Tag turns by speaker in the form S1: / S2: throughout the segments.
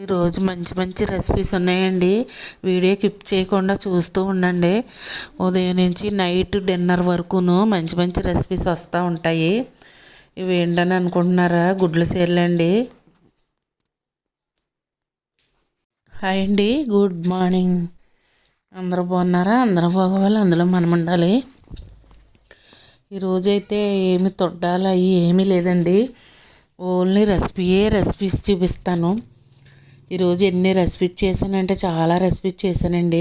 S1: ఈరోజు మంచి మంచి రెసిపీస్ ఉన్నాయండి. వీడియో స్కిప్ చేయకుండా చూస్తూ ఉండండి. ఉదయం నుంచి నైట్ డిన్నర్ వరకును మంచి మంచి రెసిపీస్ వస్తూ ఉంటాయి. ఇవి ఏంటని అనుకుంటున్నారా? గుడ్ల చీరలండి. హాయ్ అండి, గుడ్ మార్నింగ్. అందరూ బాగున్నారా? అందరూ బాగోవాలి, అందులో మనం ఉండాలి. ఈరోజైతే ఏమి తొడ్డాలి అవి ఏమీ లేదండి. ఓన్లీ రెసిపీస్ చూపిస్తాను. ఈరోజు ఎన్ని రెసిపీస్ చేశానంటే చాలా రెసిపీస్ చేశానండి.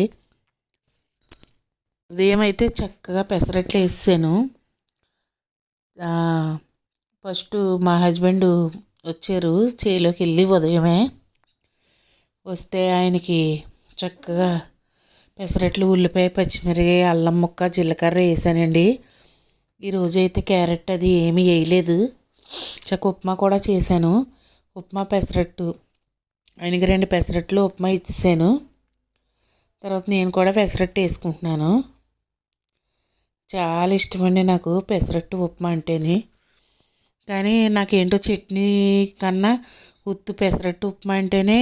S1: ఉదయం అయితే చక్కగా పెసరట్లు వేసాను. ఫస్ట్ మా హస్బెండ్ వచ్చారు చేలోకి వెళ్ళి ఉదయమే. వస్తే ఆయనకి చక్కగా పెసరట్లు, ఉల్లిపాయ, పచ్చిమిరపకాయ, అల్లం ముక్క, జీలకర్ర వేసానండి. ఈరోజు అయితే క్యారెట్ అది ఏమీ వేయలేదు. చక్క ఉప్మా కూడా చేశాను. ఉప్మా పెసరట్టు ఆయనకి 2 పెసరట్లు ఉప్మా ఇచ్చేసాను. తర్వాత నేను కూడా పెసరట్టు వేసుకుంటున్నాను. చాలా ఇష్టమండి నాకు పెసరట్టు ఉప్మా అంటేనే. కానీ నాకేంటో చట్నీ కన్నా ఉత్తు పెసరట్టు ఉప్మా అంటేనే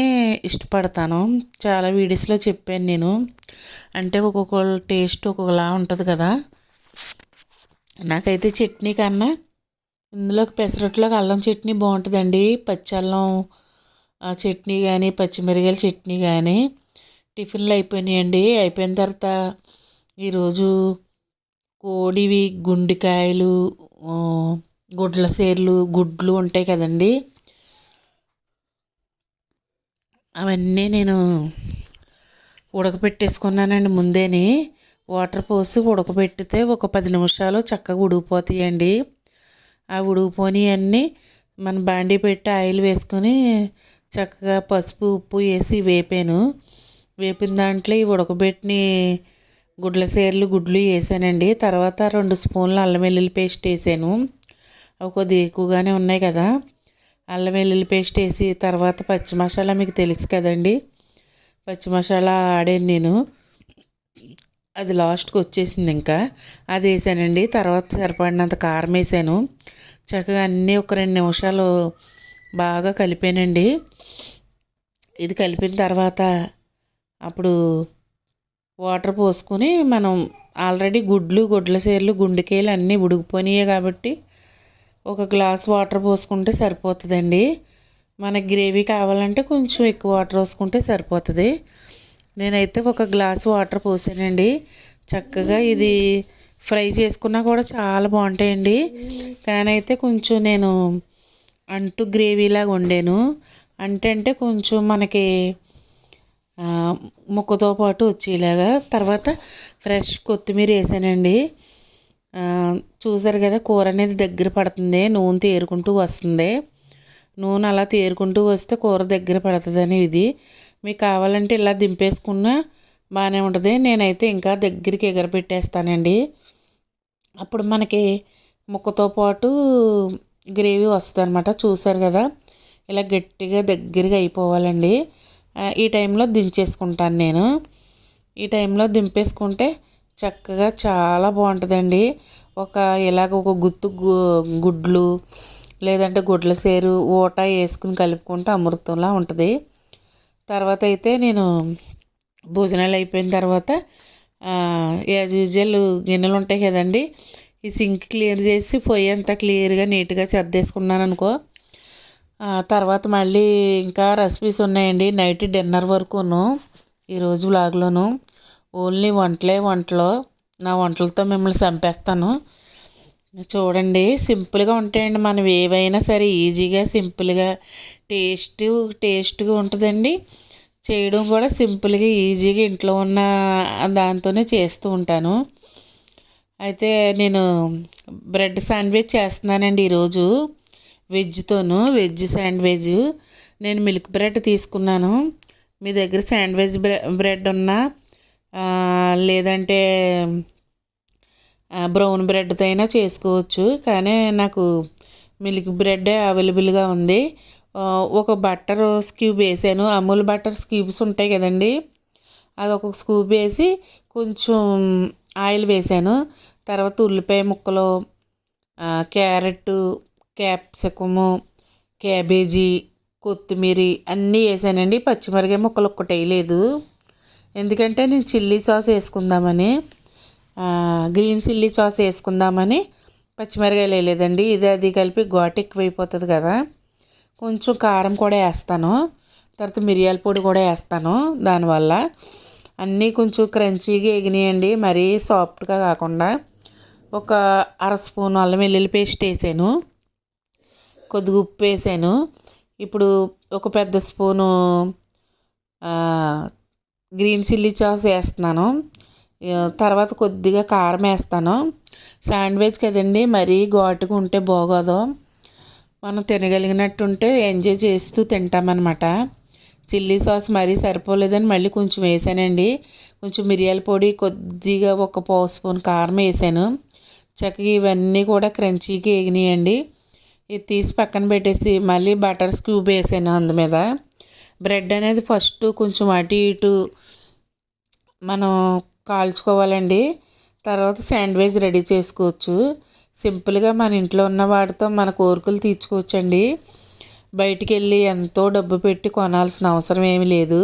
S1: ఇష్టపడతాను. చాలా వీడియోస్లో చెప్పాను నేను. అంటే ఒక్కొక్క టేస్ట్ ఒక్కొక్కలా ఉంటుంది కదా. నాకైతే చట్నీ కన్నా ఇందులోకి పెసరట్టులోకి అల్లం చట్నీ బాగుంటుందండి. పచ్చల్లం చట్నీ కానీ, పచ్చిమిరపకాయల చట్నీ కానీ. టిఫిన్లు అయిపోయినాయండి. అయిపోయిన తర్వాత ఈరోజు కోడివి గుండెకాయలు, గుడ్ల సేర్లు, గుడ్లు ఉంటాయి కదండి, అవన్నీ నేను ఉడకపెట్టేసుకున్నానండి ముందేని. వాటర్ పోసి ఉడకబెట్టితే ఒక 10 నిమిషాలు చక్కగా ఉడికిపోతాయండి. ఆ ఉడికిపోయి అన్నీ మన బాండీ పెట్టి ఆయిల్ వేసుకొని చక్కగా పసుపు, ఉప్పు వేసి వేపాను. వేపిన దాంట్లో ఈ ఉడకబెట్టిన గుడ్ల సేర్లు, గుడ్లు వేసానండి. తర్వాత 2 స్పూన్లు అల్లం వెల్లుల్లి పేస్ట్ వేసాను. అవి కొద్దిగా ఎక్కువగానే ఉన్నాయి కదా. అల్లం వెల్లుల్లి పేస్ట్ వేసి తర్వాత పచ్చి మసాలా మీకు తెలుసు కదండి, పచ్చి మసాలా ఆడాను నేను. అది లాస్ట్కి వచ్చేసింది. ఇంకా అది వేసానండి. తర్వాత సరిపడినంత కారం వేసాను. చక్కగా అన్నీ ఒక 2 నిమిషాలు బాగా కలిపానండి. ఇది కలిపిన తర్వాత అప్పుడు వాటర్ పోసుకొని మనం ఆల్రెడీ గుడ్ల సేర్లు, గుండెకాయలు అన్నీ ఉడికిపోయినాయి కాబట్టి ఒక గ్లాస్ వాటర్ పోసుకుంటే సరిపోతుందండి. మనకి గ్రేవీ కావాలంటే కొంచెం ఎక్కువ వాటర్ పోసుకుంటే సరిపోతుంది. నేనైతే ఒక గ్లాస్ వాటర్ పోసానండి. చక్కగా ఇది ఫ్రై చేసుకున్నా కూడా చాలా బాగుంటాయండి. కానీ అయితే కొంచెం నేను గ్రేవీలాగా వండాను. అంటే కొంచెం మనకి ముక్కతో పాటు వచ్చేలాగా. తర్వాత ఫ్రెష్ కొత్తిమీర వేసానండి. చూసారు కదా, కూర అనేది దగ్గర పడుతుంది, నూనె తేరుకుంటూ వస్తుంది. నూనె అలా తేరుకుంటూ వస్తే కూర దగ్గర పడుతుందని ఇది. మీకు కావాలంటే ఇలా దింపేసుకున్నా బాగానే ఉంటుంది. నేనైతే ఇంకా దగ్గరికి ఎగరపెట్టేస్తానండి. అప్పుడు మనకి ముక్కతో పాటు గ్రేవీ వస్తుంది అనమాట. చూసారు కదా, ఇలా గట్టిగా దగ్గరగా అయిపోవాలండి. ఈ టైంలో దించేసుకుంటాను నేను. ఈ టైంలో దింపేసుకుంటే చక్కగా చాలా బాగుంటుందండి. ఒక గుత్తు గుడ్లు లేదంటే గుడ్ల సేరు ఊట వేసుకుని కలుపుకుంటే అమృతంలా ఉంటుంది. తర్వాత అయితే నేను భోజనాలు అయిపోయిన తర్వాత యాజ్ యూజువల్ గిన్నెలు ఉంటాయి కదండి, ఈ సింక్ క్లియర్ చేసి పొయ్యి అంతా క్లియర్గా నీట్గా సర్దేసుకున్నాను అనుకో. తర్వాత మళ్ళీ ఇంకా రెసిపీస్ ఉన్నాయండి నైట్ డిన్నర్ వరకును. ఈరోజు వ్లాగ్లోను ఓన్లీ వంటలు. నా వంటలతో మిమ్మల్ని చంపేస్తాను. చూడండి, సింపుల్గా ఉంటాయండి. మనం ఏవైనా సరే ఈజీగా, సింపుల్గా, టేస్ట్గా ఉంటుందండి. చేయడం కూడా సింపుల్గా, ఈజీగా ఇంట్లో ఉన్న దాంతోనే చేస్తూ ఉంటాను. అయితే నేను బ్రెడ్ శాండ్విచ్ చేస్తున్నానండి ఈరోజు. Veg sandwich. నేను మిల్క్ బ్రెడ్ తీసుకున్నాను. మీ దగ్గర శాండ్విచ్ బ్రెడ్ ఉన్నా లేదంటే బ్రౌన్ బ్రెడ్తో అయినా చేసుకోవచ్చు. కానీ నాకు మిల్క్ బ్రెడ్డే అవైలబుల్గా ఉంది. ఒక బటర్ స్క్యూబ్ వేసాను. అమూల్ బటర్ స్క్యూబ్స్ ఉంటాయి కదండి, అది ఒక స్కూప్ వేసి కొంచెం ఆయిల్ వేసాను. తర్వాత ఉల్లిపాయ ముక్కలు, క్యారెట్, క్యాప్సికము, క్యాబేజీ, కొత్తిమీర అన్నీ వేసానండి. పచ్చిమిరకాయ ముక్కలు ఒక్కటి వేయలేదు, ఎందుకంటే నేను చిల్లీ సాస్ వేసుకుందామని, గ్రీన్ చిల్లీ సాస్ వేసుకుందామని పచ్చిమిరకాయలు వేయలేదండి. ఇది అది కలిపి ఘాటు ఎక్కువైపోతుంది కదా. కొంచెం కారం కూడా వేస్తాను, తర్వాత మిరియాల పొడి కూడా వేస్తాను. దానివల్ల అన్నీ కొంచెం క్రంచీగా ఎగినాయండి, మరీ సాఫ్ట్గా కాకుండా. ఒక అర స్పూన్ అల్లం వెల్లుల్లి పేస్ట్ వేసాను, కొద్దిగా ఉప్పు వేసాను. ఇప్పుడు ఒక పెద్ద స్పూను గ్రీన్ చిల్లీ సాస్ వేస్తున్నాను. తర్వాత కొద్దిగా కారం వేస్తాను. శాండ్విచ్ కదండి, మరీ ఘాటుగా ఉంటే బాగోదు. మనం తినగలిగినట్టుంటే ఎంజాయ్ చేస్తూ తింటామన్నమాట. చిల్లీ సాస్ మరీ సరిపోలేదని మళ్ళీ కొంచెం వేసానండి. కొంచెం మిరియాల పొడి, కొద్దిగా ఒక పావు స్పూన్ కారం వేసాను. చక్కగా ఇవన్నీ కూడా క్రంచీగా వేగినాయండి. ఇది తీసి పక్కన పెట్టేసి మళ్ళీ బటర్ స్క్యూబ్ వేసాను అందు మీద. బ్రెడ్ అనేది ఫస్ట్ కొంచెం అటు ఇటు మనం కాల్చుకోవాలండి. తర్వాత శాండ్విచ్ రెడీ చేసుకోవచ్చు. సింపుల్గా మన ఇంట్లో ఉన్న వాటితో మన కోరికలు తీర్చుకోవచ్చండి. బయటికి వెళ్ళి ఎంతో డబ్బు పెట్టి కొనాల్సిన అవసరం ఏమీ లేదు.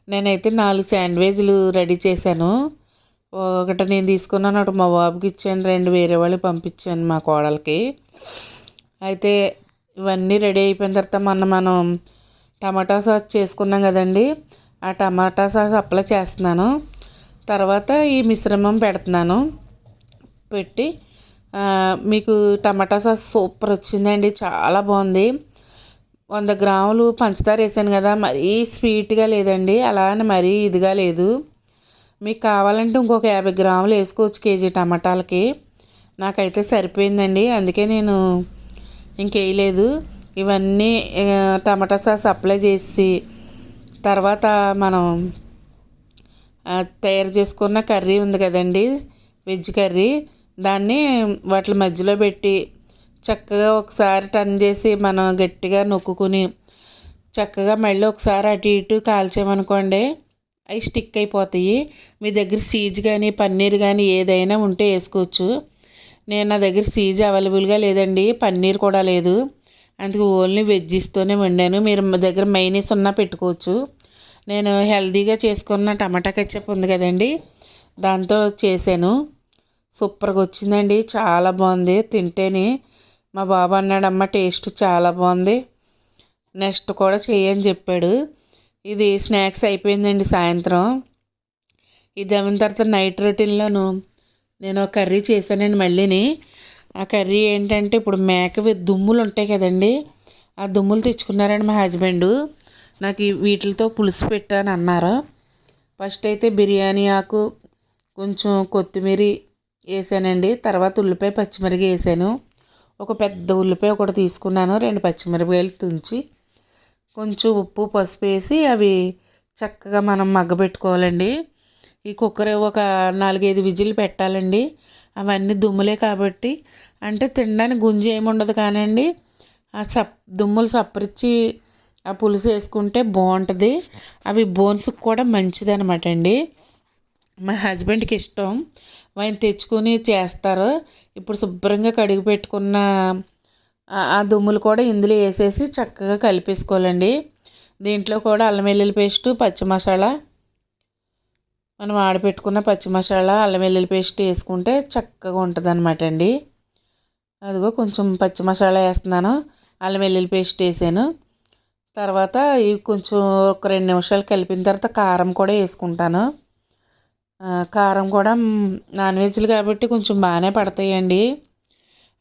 S1: నేనైతే 4 శాండ్విచ్లు రెడీ చేశాను. ఒకటి నేను తీసుకున్నాను, ఒకటి మా బాబుకి ఇచ్చాను, 2 వేరే వాళ్ళకి పంపించాను మా కోడలికి. అయితే ఇవన్నీ రెడీ అయిపోయిన తర్వాత మనం టమాటా సాస్ చేసుకున్నాం కదండి, ఆ టమాటా సాస్ అప్లై చేస్తున్నాను. తర్వాత ఈ మిశ్రమం పెడుతున్నాను. పెట్టి మీకు టమాటా సాస్ సూపర్ వచ్చిందండి, చాలా బాగుంది. 100 గ్రాములు పంచదార వేసాను కదా, మరీ స్వీట్గా లేదండి, అలానే మరీ ఇదిగా లేదు. మీకు కావాలంటే ఇంకొక 50 గ్రాములు వేసుకోవచ్చు కేజీ టమాటాలకి. నాకైతే సరిపోయిందండి, అందుకే నేను ఇంకేయలేదు. ఇవన్నీ టమాటా సాస్ అప్లై చేసి తర్వాత మనం తయారు చేసుకున్న కర్రీ ఉంది కదండి, వెజ్ కర్రీ, దాన్ని వాటి మధ్యలో పెట్టి చక్కగా ఒకసారి టర్న్ చేసి మనం గట్టిగా నొక్కుని చక్కగా మళ్ళీ ఒకసారి అటు ఇటు కాల్చామనుకోండి, అవి స్టిక్ అయిపోతాయి. మీ దగ్గర చీజ్ కానీ పన్నీర్ కానీ ఏదైనా ఉంటే వేసుకోవచ్చు. నా దగ్గర చీజ్ అవైలబుల్గా లేదండి, పన్నీర్ కూడా లేదు, అందుకు ఓన్లీ వెజ్జీస్తోనే వండాను. మీరు మా దగ్గర మైనీస్ ఉన్నా పెట్టుకోవచ్చు. నేను హెల్తీగా చేసుకున్న టమాటా కెచప్ ఉంది కదండి, దాంతో చేశాను. సూపర్గా వచ్చిందండి, చాలా బాగుంది. తింటేనే మా బాబు అన్నాడమ్మ టేస్ట్ చాలా బాగుంది, నెక్స్ట్ కూడా చేయని చెప్పాడు. ఇది స్నాక్స్ అయిపోయిందండి సాయంత్రం. ఇది అయిన తర్వాత నైట్ రొటీన్లోను నేను కర్రీ చేశానండి మళ్ళీని. ఆ కర్రీ ఏంటంటే, ఇప్పుడు మేకవి దుమ్ములు ఉంటాయి కదండి, ఆ దుమ్ములు తెచ్చుకున్నారండి మా హస్బెండు. నాకు వీటితో పులుసు పెట్టాను అన్నారు. ఫస్ట్ అయితే బిర్యానీ ఆకు, కొంచెం కొత్తిమీర వేసానండి. తర్వాత ఉల్లిపాయ పచ్చిమిరపకాయ వేసాను. ఒక పెద్ద ఉల్లిపాయ ఒకటి తీసుకున్నాను, 2 పచ్చిమిరపకాయలు తుంచి కొంచెం ఉప్పు పసుపు వేసి అవి చక్కగా మనం మగ్గబెట్టుకోవాలండి. ఈ కుక్కర్ ఒక 4-5 విజిల్ పెట్టాలండి. అవన్నీ దుమ్ములే కాబట్టి, అంటే తినడానికి గుంజి ఏమి ఉండదు కానండి, ఆ దుమ్ములు సప్పరించి ఆ పులుసు వేసుకుంటే బాగుంటుంది. అవి బోన్స్కి కూడా మంచిది అనమాట అండి. మా హస్బెండ్కి ఇష్టం, ఆయన తెచ్చుకొని చేస్తారు. ఇప్పుడు శుభ్రంగా కడిగి పెట్టుకున్న ఆ దుమ్ములు కూడా ఇందులో వేసేసి చక్కగా కలిపేసుకోవాలండి. దీంట్లో కూడా అల్లం వెల్లుల్లి పేస్టు, పచ్చి మసాలా, మనం ఆడపెట్టుకున్న పచ్చి మసాలా, అల్లం వెల్లుల్లి పేస్ట్ వేసుకుంటే చక్కగా ఉంటుంది అనమాట అండి. అదిగో కొంచెం పచ్చి మసాలా వేస్తున్నాను, అల్లం వెల్లుల్లి పేస్ట్ వేసాను. తర్వాత ఇవి కొంచెం ఒక 2 నిమిషాలు కలిపిన తర్వాత కారం కూడా వేసుకుంటాను. కారం కూడా నాన్ వెజ్లు కాబట్టి కొంచెం బాగానే పడతాయండి,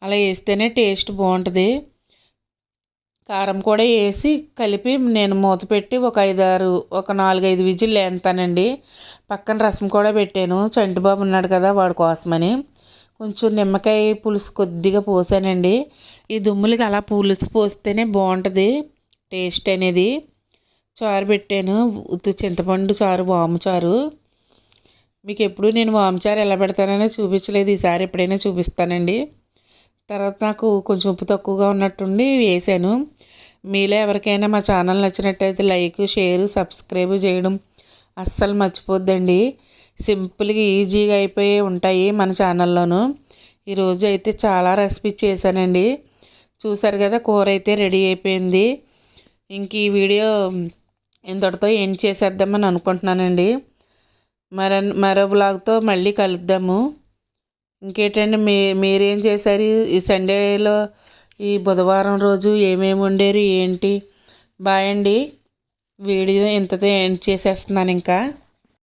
S1: అలా వేస్తేనే టేస్ట్ బాగుంటుంది. కారం కూడా వేసి కలిపి నేను మూత పెట్టి ఒక 4-5 విజిల్ వేస్తానండి. పక్కన రసం కూడా పెట్టాను, చంటిబాబు ఉన్నాడు కదా వాడి కోసమని. కొంచెం నిమ్మకాయ పులుసు కొద్దిగా పోసానండి. ఈ దుమ్ములకి అలా పులుసు పోస్తేనే బాగుంటుంది టేస్ట్ అనేది. చారు పెట్టాను, చింతపండు చారు, వాము చారు. మీకు ఎప్పుడు నేను వాము చారు ఎలా పెడతాననే చూపించలేదు, ఈసారి ఎప్పుడైనా చూపిస్తానండి. తర్వాత నాకు కొంచెం ఉప్పు తక్కువగా ఉన్నట్టుండి వేసాను. మీలో ఎవరికైనా మా ఛానల్ నచ్చినట్టయితే లైక్, షేరు, సబ్స్క్రైబ్ చేయడం అస్సలు మర్చిపోద్దండి. సింపుల్గా ఈజీగా అయిపోయి ఉంటాయి మన ఛానల్లోనూ. ఈరోజు అయితే చాలా రెసిపీ చేశానండి. చూసారు కదా, కూర అయితే రెడీ అయిపోయింది. ఇంక ఈ వీడియో ఇంతటితో ఎండ్ చేసేద్దామని అనుకుంటున్నానండి. మరో వ్లాగ్తో మళ్ళీ కలుద్దాము. ఇంకేంటండి, మీరేం చేశారు ఈ సండేలో, ఈ బుధవారం రోజు ఏమేమి వండారు ఏంటి? బాయ్ అండి. వీడియో ఇంతతో ఎండ్ చేసేస్తున్నాను ఇంకా.